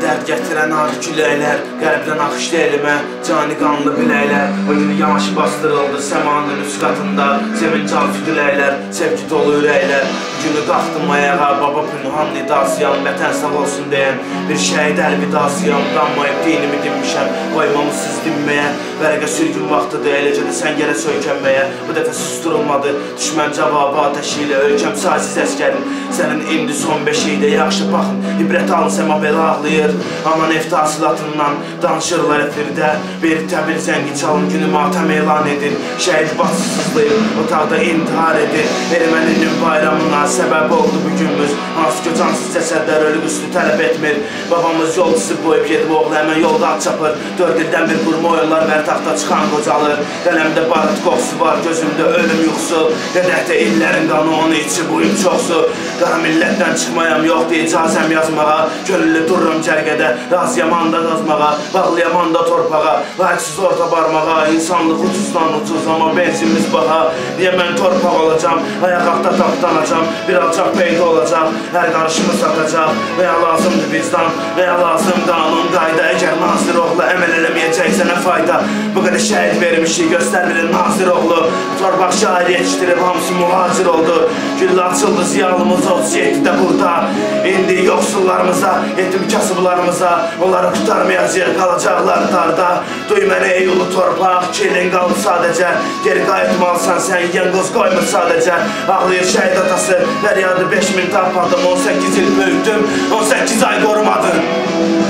dərd gətirən ardı küləklər, qəlbdən axışdı elimə cani qanlı biləklər. O günü yamaşı bastırıldı səmanın üst qatında, sevincan südüləklər, sevgi dolu ürəklər. Günü qalxdım ayağa, baba pünhan nidasıyam, vətən sağ olsun deyən bir şəhid əlvidasıyam. Qanmayıb dinimi dinmişəm, qoymamısız dinməyə, vərəqə sürgün vaxtıdır, eləcə də sən gələ söykənməyə. Bu dəfə susturulmadı, düşmən cavabı ateşi ilə, ölkəm saysiz əskərim. Sənin indi son beşikdə yaxşı baxın, ibrət alın səma belə ağlayır. Anan eftasilatından danışırlar efirdə, bir təbil zəngi çalın günü matəm elan edir. Şəhid batsızlıyım, otaqda intihar edir. Erməninin bayramına səbəb oldu bugünümüz. Hansı göcansız cəsədlər ölü qüslü tələb etmir. Babamız yol çizib boyub gedib oğlu həmən yolda at çapır. 4 ildən bir qurma oyunlar və taxta çıxan qocalır. Qələmdə barıt qoxusu var, gözümdə ölüm yuxusu. Qədəhdə illərin qanı onu içib uyub çoxsu. Qara millətdən çıxmayam, yoxdur icazəm yazmağa. Könüllü dururum cərgədə, razıyam anda qazmağa. Bağlıyam anda torpağa, layiqsiz orta barmağa. İnsanlıq ucuzdan ucuz, amma benzinimiz baha. Niyə mən torpaq olacam, ayaq altda tapdanacam. Bir alçaq peyda olacaq, hər qarışımı satacaq. Nəyə lazımdır vicdan, nəyə lazım qanun qayda. Əgər nazir oğlu əməl eləməyəcəksə nə fayda. Bu qədər şəhid vermişik, göstərmir nazir oğlu. Torpaq şair yetişdirib, hamısı mühacir oldu. Güllə açıldı ziyalımız 37-də burada. İndi yoxsullarımıza, yetim kasıblarımıza, onları qurtarmayacaq, qalacaqlar darda. Duy mənə ey ulu torpaq, kirlin qalıb sadəcə. Geri qayıtmalısan sən, yən qoz qoymur sadəcə. Ağlayır şəhid atası, fəryadı 5000 tapmadım. 18 il böyüdüm, 18 ay qorumadım.